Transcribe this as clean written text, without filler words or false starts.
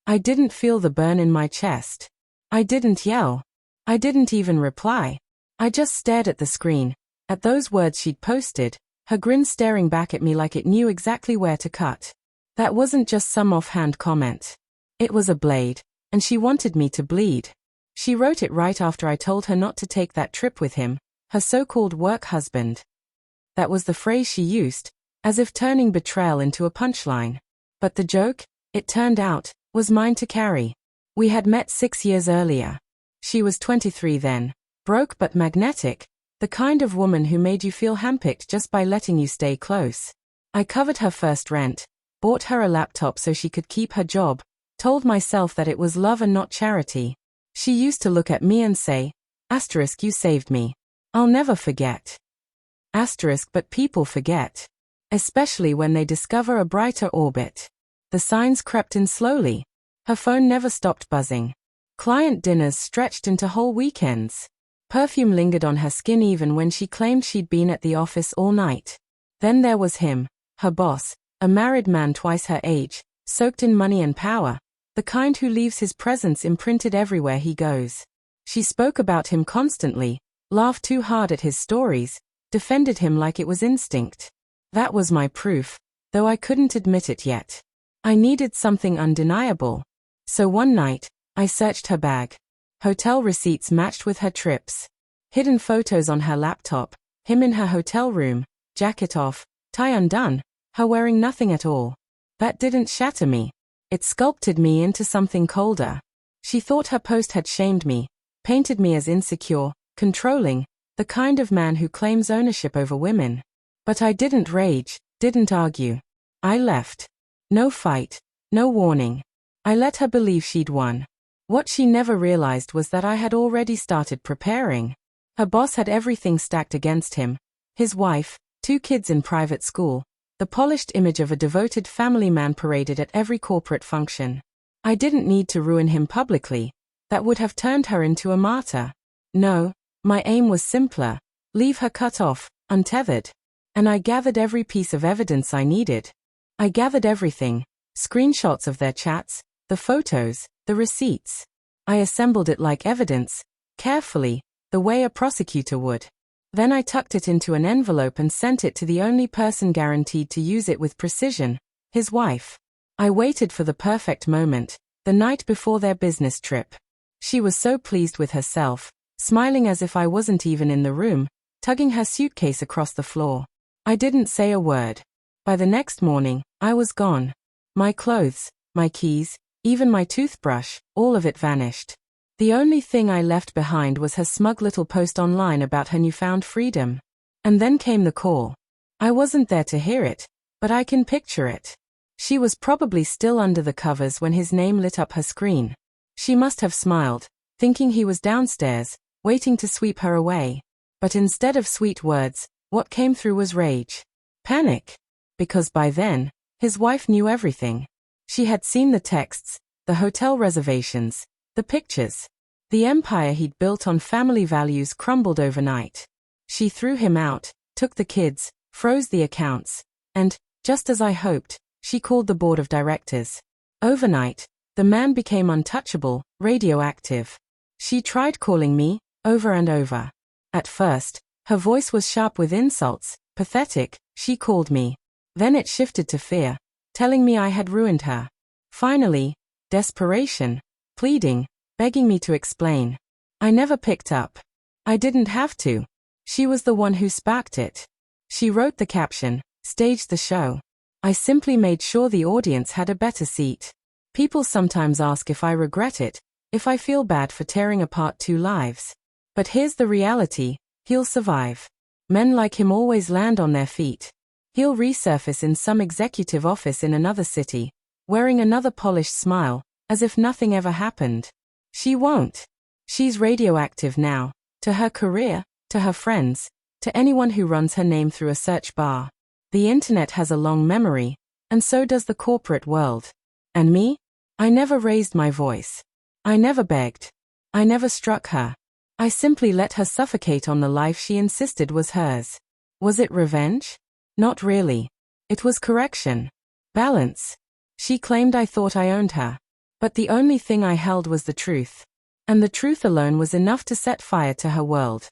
I didn't feel the burn in my chest. I didn't yell. I didn't even reply. I just stared at the screen, at those words she'd posted, her grin staring back at me like it knew exactly where to cut. That wasn't just some offhand comment. It was a blade, and she wanted me to bleed. She wrote it right after I told her not to take that trip with him, her so-called work husband. That was the phrase she used, as if turning betrayal into a punchline. But the joke, it turned out, was mine to carry. We had met 6 years earlier. She was 23 then, broke but magnetic, the kind of woman who made you feel handpicked just by letting you stay close. I covered her first rent, bought her a laptop so she could keep her job, told myself that it was love and not charity. She used to look at me and say, "You saved me. I'll never forget." But people forget. Especially when they discover a brighter orbit. The signs crept in slowly. Her phone never stopped buzzing. Client dinners stretched into whole weekends. Perfume lingered on her skin even when she claimed she'd been at the office all night. Then there was him, her boss, a married man twice her age, soaked in money and power, the kind who leaves his presence imprinted everywhere he goes. She spoke about him constantly, laughed too hard at his stories, defended him like it was instinct. That was my proof, though I couldn't admit it yet. I needed something undeniable. So one night, I searched her bag. Hotel receipts matched with her trips. Hidden photos on her laptop, him in her hotel room, jacket off, tie undone, her wearing nothing at all. That didn't shatter me. It sculpted me into something colder. She thought her post had shamed me, painted me as insecure, controlling, the kind of man who claims ownership over women. But I didn't rage, didn't argue. I left. No fight, no warning. I let her believe she'd won. What she never realized was that I had already started preparing. Her boss had everything stacked against him. His wife, 2 kids in private school, the polished image of a devoted family man paraded at every corporate function. I didn't need to ruin him publicly. That would have turned her into a martyr. No, my aim was simpler. Leave her cut off, untethered. And I gathered every piece of evidence I needed. I gathered everything. Screenshots of their chats, the photos, the receipts. I assembled it like evidence, carefully, the way a prosecutor would. Then I tucked it into an envelope and sent it to the only person guaranteed to use it with precision, his wife. I waited for the perfect moment, the night before their business trip. She was so pleased with herself, smiling as if I wasn't even in the room, tugging her suitcase across the floor. I didn't say a word. By the next morning, I was gone. My clothes, my keys, even my toothbrush, all of it vanished. The only thing I left behind was her smug little post online about her newfound freedom. And then came the call. I wasn't there to hear it, but I can picture it. She was probably still under the covers when his name lit up her screen. She must have smiled, thinking he was downstairs, waiting to sweep her away. But instead of sweet words, what came through was rage. Panic. Because by then, his wife knew everything. She had seen the texts, the hotel reservations, the pictures. The empire he'd built on family values crumbled overnight. She threw him out, took the kids, froze the accounts, and, just as I hoped, she called the board of directors. Overnight, the man became untouchable, radioactive. She tried calling me, over and over. At first, her voice was sharp with insults, pathetic, she called me. Then it shifted to fear, telling me I had ruined her. Finally, desperation, pleading, begging me to explain. I never picked up. I didn't have to. She was the one who sparked it. She wrote the caption, staged the show. I simply made sure the audience had a better seat. People sometimes ask if I regret it, if I feel bad for tearing apart 2 lives. But here's the reality, he'll survive. Men like him always land on their feet. He'll resurface in some executive office in another city, wearing another polished smile, as if nothing ever happened. She won't. She's radioactive now, to her career, to her friends, to anyone who runs her name through a search bar. The internet has a long memory, and so does the corporate world. And me? I never raised my voice. I never begged. I never struck her. I simply let her suffocate on the life she insisted was hers. Was it revenge? Not really. It was correction. Balance. She claimed I thought I owned her. But the only thing I held was the truth. And the truth alone was enough to set fire to her world.